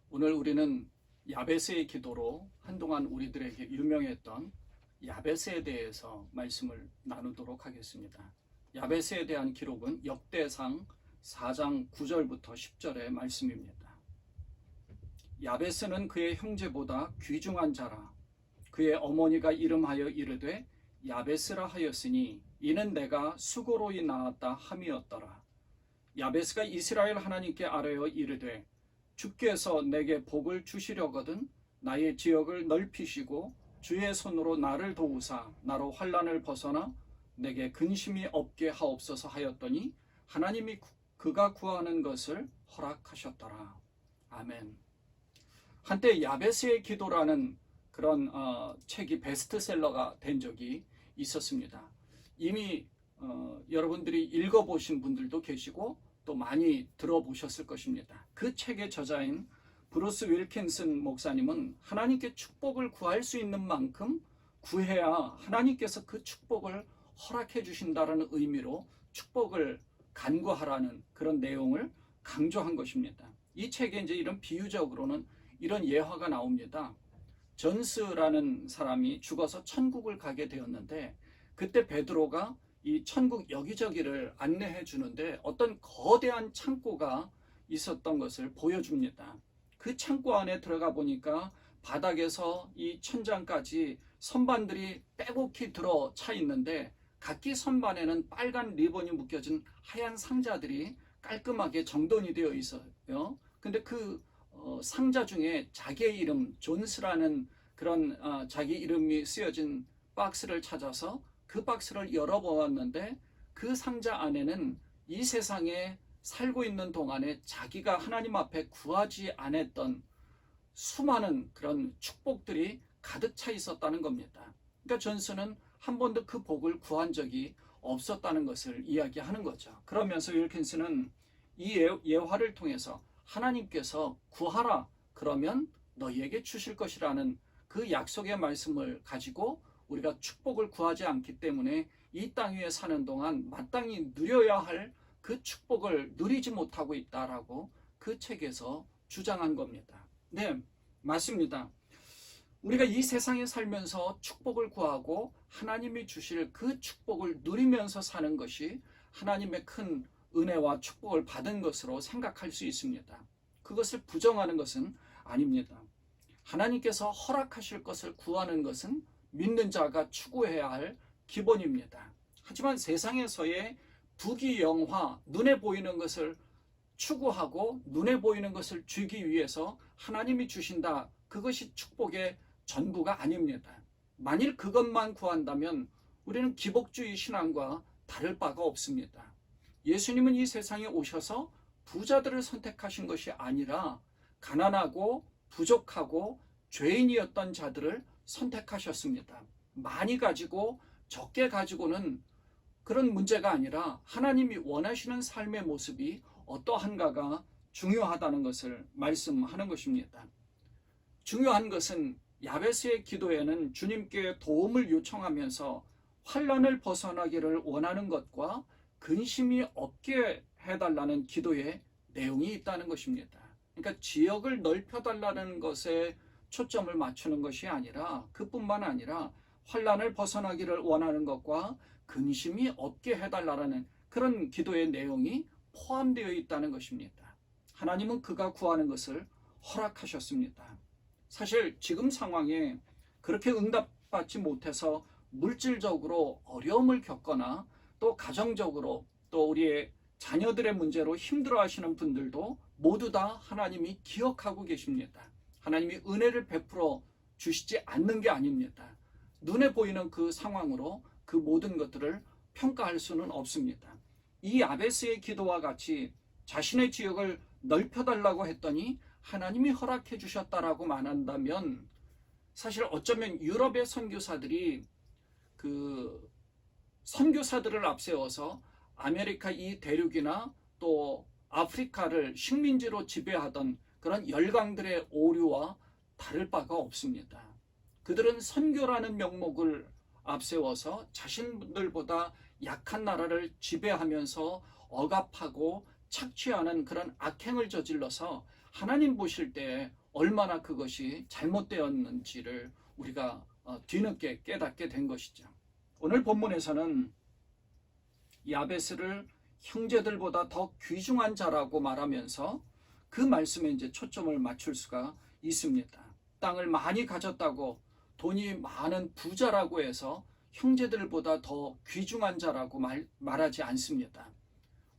오늘 우리는 야베스의 기도로 한동안 우리들에게 유명했던 야베스에 대해서 말씀을 나누도록 하겠습니다. 야베스에 대한 기록은 역대상 4장 9절부터 10절의 말씀입니다. 야베스는 그의 형제보다 귀중한 자라. 그의 어머니가 이름하여 이르되 야베스라 하였으니 이는 내가 수고로이 낳았다 함이었더라. 야베스가 이스라엘 하나님께 아뢰어 이르되 주께서 내게 복을 주시려거든 나의 지역을 넓히시고 주의 손으로 나를 도우사 나로 환난을 벗어나 내게 근심이 없게 하옵소서 하였더니 하나님이 그가 구하는 것을 허락하셨더라. 아멘. 한때 야베스의 기도라는 그런 책이 베스트셀러가 된 적이 있었습니다. 이미 여러분들이 읽어보신 분들도 계시고 또 많이 들어보셨을 것입니다. 그 책의 저자인 브루스 윌킨슨 목사님은 하나님께 축복을 구할 수 있는 만큼 구해야 하나님께서 그 축복을 허락해 주신다는 의미로 축복을 간구하라는 그런 내용을 강조한 것입니다. 이 책에 이제 이런 비유적으로는 이런 예화가 나옵니다. 존스라는 사람이 죽어서 천국을 가게 되었는데 그때 베드로가 이 천국 여기저기를 안내해 주는데 어떤 거대한 창고가 있었던 것을 보여줍니다. 그 창고 안에 들어가 보니까 바닥에서 이 천장까지 선반들이 빼곡히 들어차 있는데 각기 선반에는 빨간 리본이 묶여진 하얀 상자들이 깔끔하게 정돈이 되어 있어요. 근데 그 상자 중에 자기의 이름 존스라는 그런 자기 이름이 쓰여진 박스를 찾아서 그 박스를 열어보았는데 그 상자 안에는 이 세상에 살고 있는 동안에 자기가 하나님 앞에 구하지 않았던 수많은 그런 축복들이 가득 차 있었다는 겁니다. 그러니까 존스는 한 번도 그 복을 구한 적이 없었다는 것을 이야기하는 거죠. 그러면서 윌킨스는 이 예화를 통해서 하나님께서 구하라 그러면 너희에게 주실 것이라는 그 약속의 말씀을 가지고 우리가 축복을 구하지 않기 때문에 이 땅 위에 사는 동안 마땅히 누려야 할 그 축복을 누리지 못하고 있다라고 그 책에서 주장한 겁니다. 네, 맞습니다. 우리가 이 세상에 살면서 축복을 구하고 하나님이 주실 그 축복을 누리면서 사는 것이 하나님의 큰 은혜와 축복을 받은 것으로 생각할 수 있습니다. 그것을 부정하는 것은 아닙니다. 하나님께서 허락하실 것을 구하는 것은 믿는 자가 추구해야 할 기본입니다. 하지만 세상에서의 부귀영화, 눈에 보이는 것을 추구하고 눈에 보이는 것을 주기 위해서 하나님이 주신다. 그것이 축복의 전부가 아닙니다. 만일 그것만 구한다면 우리는 기복주의 신앙과 다를 바가 없습니다. 예수님은 이 세상에 오셔서 부자들을 선택하신 것이 아니라 가난하고 부족하고 죄인이었던 자들을 선택하셨습니다. 많이 가지고 적게 가지고는 그런 문제가 아니라 하나님이 원하시는 삶의 모습이 어떠한가가 중요하다는 것을 말씀하는 것입니다. 중요한 것은 야베스의 기도에는 주님께 도움을 요청하면서 환난을 벗어나기를 원하는 것과 근심이 없게 해달라는 기도의 내용이 있다는 것입니다. 그러니까 지역을 넓혀달라는 것에 초점을 맞추는 것이 아니라 그뿐만 아니라 환난을 벗어나기를 원하는 것과 근심이 없게 해달라는 그런 기도의 내용이 포함되어 있다는 것입니다. 하나님은 그가 구하는 것을 허락하셨습니다. 사실 지금 상황에 그렇게 응답받지 못해서 물질적으로 어려움을 겪거나 또 가정적으로 또 우리의 자녀들의 문제로 힘들어하시는 분들도 모두 다 하나님이 기억하고 계십니다. 하나님이 은혜를 베풀어 주시지 않는 게 아닙니다. 눈에 보이는 그 상황으로 그 모든 것들을 평가할 수는 없습니다. 이 야베스의 기도와 같이 자신의 지역을 넓혀달라고 했더니 하나님이 허락해 주셨다라고 말한다면 사실 어쩌면 유럽의 선교사들이 그 선교사들을 앞세워서 아메리카 이 대륙이나 또 아프리카를 식민지로 지배하던 그런 열강들의 오류와 다를 바가 없습니다. 그들은 선교라는 명목을 앞세워서 자신들보다 약한 나라를 지배하면서 억압하고 착취하는 그런 악행을 저질러서 하나님 보실 때 얼마나 그것이 잘못되었는지를 우리가 뒤늦게 깨닫게 된 것이죠. 오늘 본문에서는 야베스를 형제들보다 더 귀중한 자라고 말하면서 그 말씀에 이제 초점을 맞출 수가 있습니다. 땅을 많이 가졌다고 돈이 많은 부자라고 해서 형제들보다 더 귀중한 자라고 말하지 않습니다.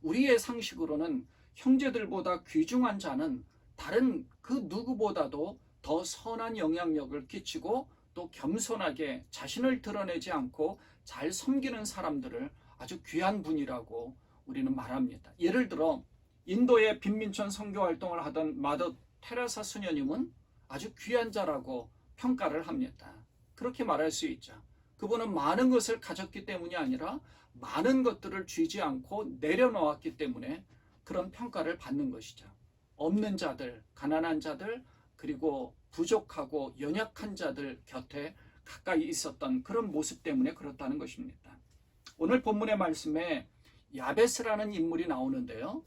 우리의 상식으로는 형제들보다 귀중한 자는 다른 그 누구보다도 더 선한 영향력을 끼치고 또 겸손하게 자신을 드러내지 않고 잘 섬기는 사람들을 아주 귀한 분이라고 우리는 말합니다. 예를 들어 인도의 빈민촌 선교 활동을 하던 마더 테레사 수녀님은 아주 귀한 자라고 평가를 합니다. 그렇게 말할 수 있죠. 그분은 많은 것을 가졌기 때문이 아니라 많은 것들을 쥐지 않고 내려놓았기 때문에 그런 평가를 받는 것이죠. 없는 자들, 가난한 자들, 그리고 부족하고 연약한 자들 곁에 가까이 있었던 그런 모습 때문에 그렇다는 것입니다. 오늘 본문의 말씀에 야베스라는 인물이 나오는데요.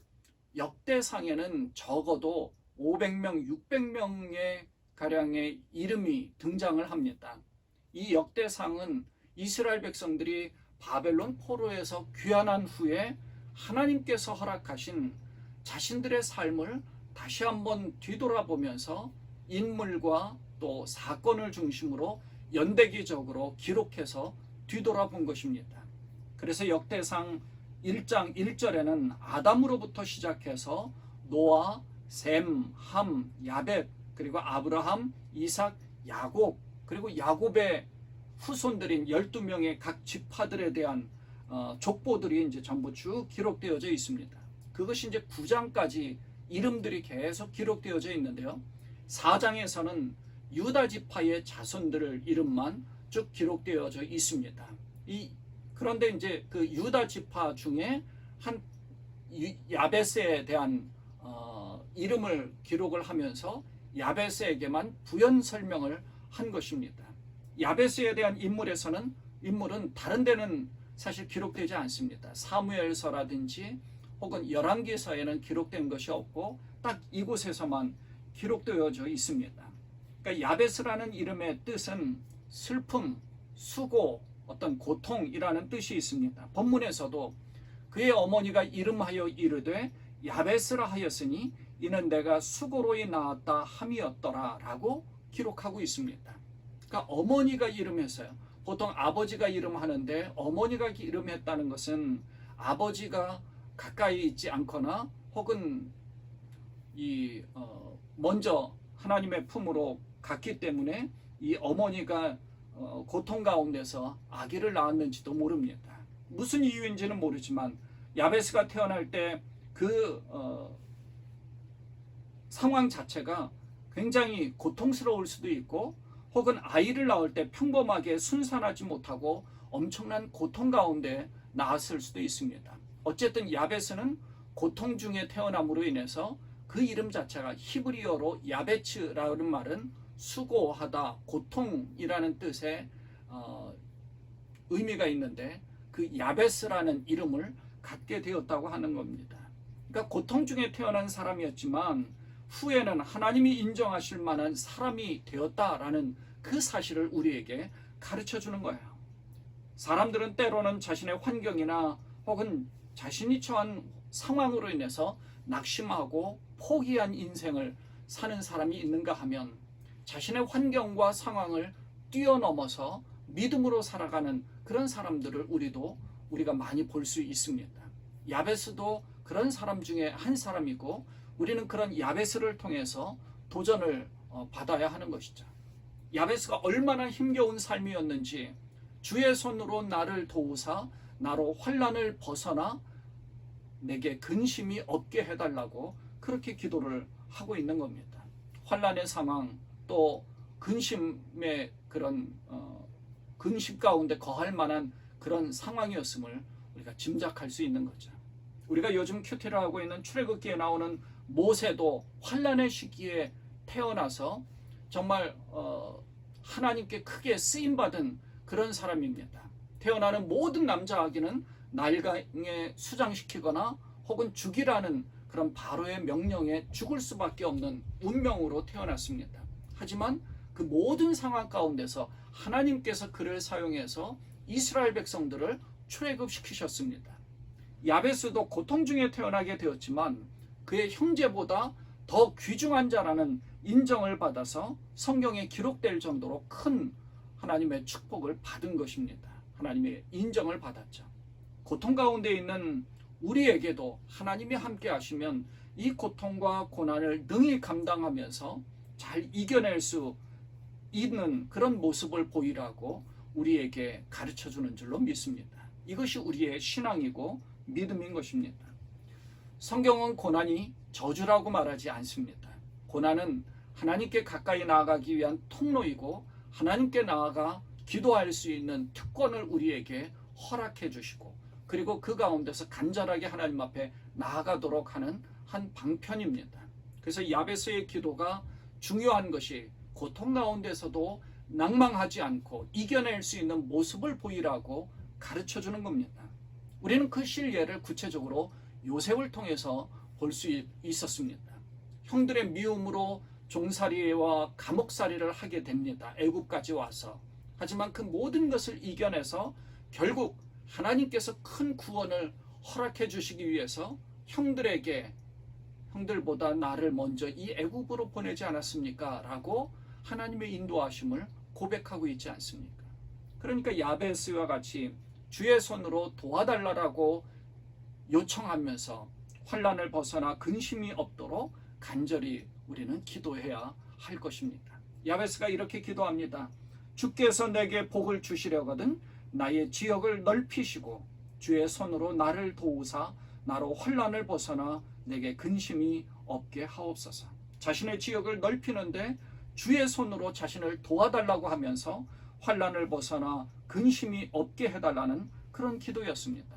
역대상에는 적어도 500명, 600명의 가량의 이름이 등장을 합니다. 이 역대상은 이스라엘 백성들이 바벨론 포로에서 귀환한 후에 하나님께서 허락하신 자신들의 삶을 다시 한번 뒤돌아보면서 인물과 또 사건을 중심으로 연대기적으로 기록해서 뒤돌아본 것입니다. 그래서 역대상 1장 1절에는 아담으로부터 시작해서 노아, 셈, 함, 야벳, 그리고 아브라함, 이삭, 야곱, 그리고 야곱의 후손들인 12명의 각 지파들에 대한 족보들이 이제 전부 쭉 기록되어져 있습니다. 그것이 이제 9장까지 이름들이 계속 기록되어져 있는데요. 4장에서는 유다 지파의 자손들 이름만 쭉 기록되어져 있습니다. 그런데 이제 그 유다 지파 중에 한 야베스에 대한 이름을 기록을 하면서 야베스에게만 부연 설명을 한 것입니다. 야베스에 대한 인물은 다른 데는 사실 기록되지 않습니다. 사무엘서라든지 혹은 열왕기서에는 기록된 것이 없고 딱 이곳에서만 기록되어져 있습니다. 그러니까 야베스라는 이름의 뜻은 슬픔, 수고, 어떤 고통이라는 뜻이 있습니다. 본문에서도 그의 어머니가 이름하여 이르되 야베스라 하였으니 이는 내가 수고로이 낳았다 함이었더라 라고 기록하고 있습니다. 그러니까 어머니가 이름했어요. 보통 아버지가 이름하는데 어머니가 이름했다는 것은 아버지가 가까이 있지 않거나 혹은 먼저 하나님의 품으로 갔기 때문에 이 어머니가 고통 가운데서 아기를 낳았는지도 모릅니다. 무슨 이유인지는 모르지만 야베스가 태어날 때 그 상황 자체가 굉장히 고통스러울 수도 있고 혹은 아이를 낳을 때 평범하게 순산하지 못하고 엄청난 고통 가운데 낳았을 수도 있습니다. 어쨌든 야베스는 고통 중에 태어남으로 인해서 그 이름 자체가 히브리어로 야베츠라는 말은 수고하다, 고통이라는 뜻의 의미가 있는데 그 야베스라는 이름을 갖게 되었다고 하는 겁니다. 그러니까 고통 중에 태어난 사람이었지만 후에는 하나님이 인정하실 만한 사람이 되었다라는 그 사실을 우리에게 가르쳐 주는 거예요. 사람들은 때로는 자신의 환경이나 혹은 자신이 처한 상황으로 인해서 낙심하고 포기한 인생을 사는 사람이 있는가 하면 자신의 환경과 상황을 뛰어넘어서 믿음으로 살아가는 그런 사람들을 우리가 많이 볼 수 있습니다. 야베스도 그런 사람 중에 한 사람이고 우리는 그런 야베스를 통해서 도전을 받아야 하는 것이죠. 야베스가 얼마나 힘겨운 삶이었는지 주의 손으로 나를 도우사 나로 환난을 벗어나 내게 근심이 없게 해달라고 그렇게 기도를 하고 있는 겁니다. 환난의 상황 또 근심의 그런 근심 가운데 거할 만한 그런 상황이었음을 우리가 짐작할 수 있는 거죠. 우리가 요즘 큐티를 하고 있는 출애굽기에 나오는 모세도 환난의 시기에 태어나서 정말 하나님께 크게 쓰임받은 그런 사람입니다. 태어나는 모든 남자 아기는 날강에 수장시키거나 혹은 죽이라는 그런 바로의 명령에 죽을 수밖에 없는 운명으로 태어났습니다. 하지만 그 모든 상황 가운데서 하나님께서 그를 사용해서 이스라엘 백성들을 출애굽시키셨습니다. 야베스도 고통 중에 태어나게 되었지만 그의 형제보다 더 귀중한 자라는 인정을 받아서 성경에 기록될 정도로 큰 하나님의 축복을 받은 것입니다. 하나님의 인정을 받았죠. 고통 가운데 있는 우리에게도 하나님이 함께 하시면 이 고통과 고난을 능히 감당하면서 잘 이겨낼 수 있는 그런 모습을 보이라고 우리에게 가르쳐 주는 줄로 믿습니다. 이것이 우리의 신앙이고 믿음인 것입니다. 성경은 고난이 저주라고 말하지 않습니다. 고난은 하나님께 가까이 나아가기 위한 통로이고 하나님께 나아가 기도할 수 있는 특권을 우리에게 허락해 주시고 그리고 그 가운데서 간절하게 하나님 앞에 나아가도록 하는 한 방편입니다. 그래서 야베스의 기도가 중요한 것이 고통 가운데서도 낭망하지 않고 이겨낼 수 있는 모습을 보이라고 가르쳐 주는 겁니다. 우리는 그 실예를 구체적으로 요셉을 통해서 볼 수 있었습니다. 형들의 미움으로 종살이와 감옥살이를 하게 됩니다. 애굽까지 와서. 하지만 그 모든 것을 이겨내서 결국 하나님께서 큰 구원을 허락해 주시기 위해서 형들에게 형들보다 나를 먼저 이 애굽으로 보내지 않았습니까? 라고 하나님의 인도하심을 고백하고 있지 않습니까? 그러니까 야베스와 같이 주의 손으로 도와달라고 요청하면서 환난을 벗어나 근심이 없도록 간절히 우리는 기도해야 할 것입니다. 야베스가 이렇게 기도합니다. 주께서 내게 복을 주시려거든 나의 지역을 넓히시고 주의 손으로 나를 도우사 나로 환난을 벗어나 내게 근심이 없게 하옵소서. 자신의 지역을 넓히는데 주의 손으로 자신을 도와달라고 하면서 환난을 벗어나 근심이 없게 해달라는 그런 기도였습니다.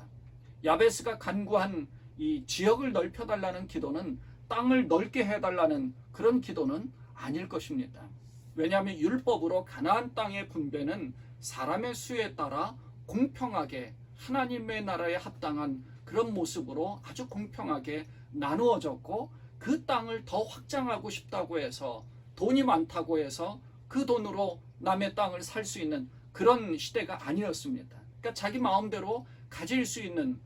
야베스가 간구한 이 지역을 넓혀달라는 기도는 땅을 넓게 해달라는 그런 기도는 아닐 것입니다. 왜냐하면 율법으로 가나안 땅의 분배는 사람의 수에 따라 공평하게 하나님의 나라에 합당한 그런 모습으로 아주 공평하게 나누어졌고 그 땅을 더 확장하고 싶다고 해서 돈이 많다고 해서 그 돈으로 남의 땅을 살 수 있는 그런 시대가 아니었습니다. 그러니까 자기 마음대로 가질 수 있는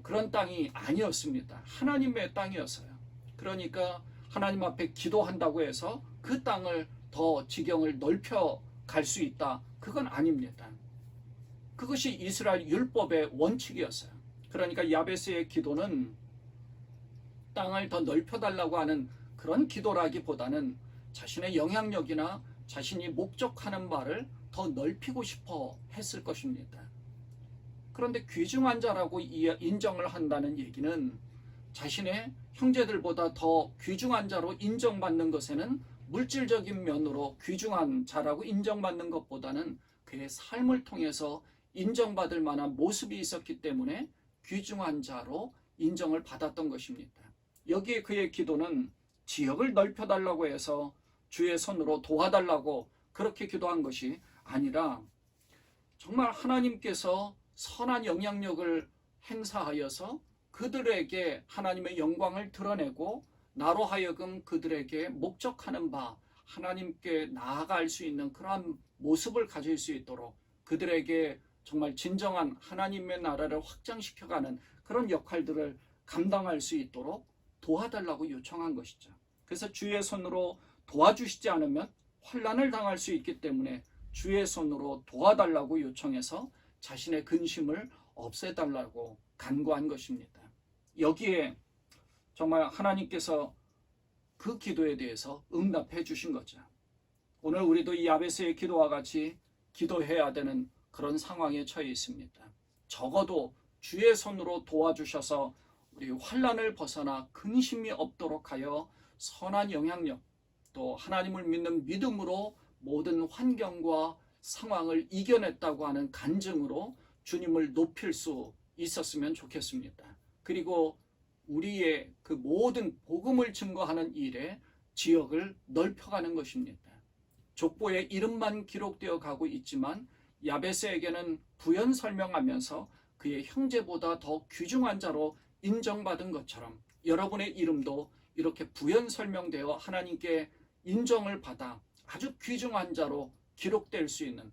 그런 땅이 아니었습니다. 하나님의 땅이었어요. 그러니까 하나님 앞에 기도한다고 해서 그 땅을 더 지경을 넓혀 갈 수 있다. 그건 아닙니다. 그것이 이스라엘 율법의 원칙이었어요. 그러니까 야베스의 기도는 땅을 더 넓혀달라고 하는 그런 기도라기보다는 자신의 영향력이나 자신이 목적하는 바를 더 넓히고 싶어 했을 것입니다. 그런데 귀중한 자라고 인정을 한다는 얘기는 자신의 형제들보다 더 귀중한 자로 인정받는 것에는 물질적인 면으로 귀중한 자라고 인정받는 것보다는 그의 삶을 통해서 인정받을 만한 모습이 있었기 때문에 귀중한 자로 인정을 받았던 것입니다. 여기에 그의 기도는 지역을 넓혀달라고 해서 주의 손으로 도와달라고 그렇게 기도한 것이 아니라 정말 하나님께서 선한 영향력을 행사하여서 그들에게 하나님의 영광을 드러내고 나로 하여금 그들에게 목적하는 바 하나님께 나아갈 수 있는 그러한 모습을 가질 수 있도록 그들에게 정말 진정한 하나님의 나라를 확장시켜가는 그런 역할들을 감당할 수 있도록 도와달라고 요청한 것이죠. 그래서 주의 손으로 도와주시지 않으면 환난을 당할 수 있기 때문에 주의 손으로 도와달라고 요청해서 자신의 근심을 없애달라고 간구한 것입니다. 여기에 정말 하나님께서 그 기도에 대해서 응답해 주신 거죠. 오늘 우리도 이 야베스의 기도와 같이 기도해야 되는 그런 상황에 처해 있습니다. 적어도 주의 손으로 도와주셔서 우리 환난을 벗어나 근심이 없도록 하여 선한 영향력 또 하나님을 믿는 믿음으로 모든 환경과 상황을 이겨냈다고 하는 간증으로 주님을 높일 수 있었으면 좋겠습니다. 그리고 우리의 그 모든 복음을 증거하는 일에 지역을 넓혀가는 것입니다. 족보의 이름만 기록되어 가고 있지만 야베스에게는 부연 설명하면서 그의 형제보다 더 귀중한 자로 인정받은 것처럼 여러분의 이름도 이렇게 부연 설명되어 하나님께 인정을 받아 아주 귀중한 자로 기록될 수 있는,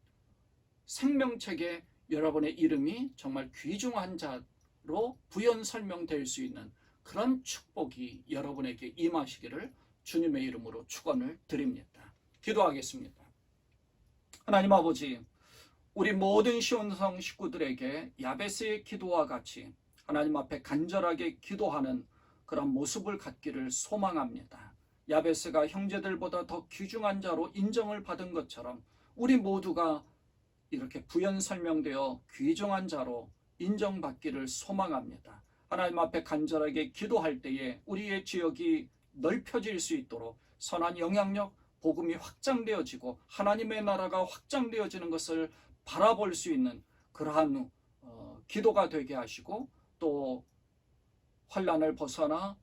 생명책에 여러분의 이름이 정말 귀중한 자로 부연 설명될 수 있는 그런 축복이 여러분에게 임하시기를 주님의 이름으로 축원을 드립니다. 기도하겠습니다. 하나님 아버지, 우리 모든 시온성 식구들에게 야베스의 기도와 같이 하나님 앞에 간절하게 기도하는 그런 모습을 갖기를 소망합니다. 야베스가 형제들보다 더 귀중한 자로 인정을 받은 것처럼 우리 모두가 이렇게 부연 설명되어 귀중한 자로 인정받기를 소망합니다. 하나님 앞에 간절하게 기도할 때에 우리의 지역이 넓혀질 수 있도록 선한 영향력, 복음이 확장되어지고 하나님의 나라가 확장되어지는 것을 바라볼 수 있는 그러한 기도가 되게 하시고, 또 환난을 벗어나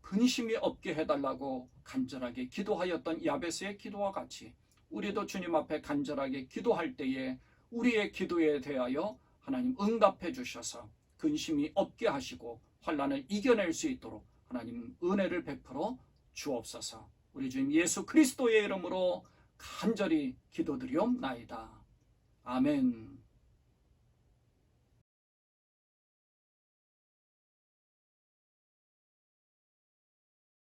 근심이 없게 해달라고 간절하게 기도하였던 야베스의 기도와 같이 우리도 주님 앞에 간절하게 기도할 때에 우리의 기도에 대하여 하나님 응답해 주셔서 근심이 없게 하시고 환난을 이겨낼 수 있도록 하나님 은혜를 베풀어 주옵소서. 우리 주님 예수 그리스도의 이름으로 간절히 기도드리옵나이다. 아멘.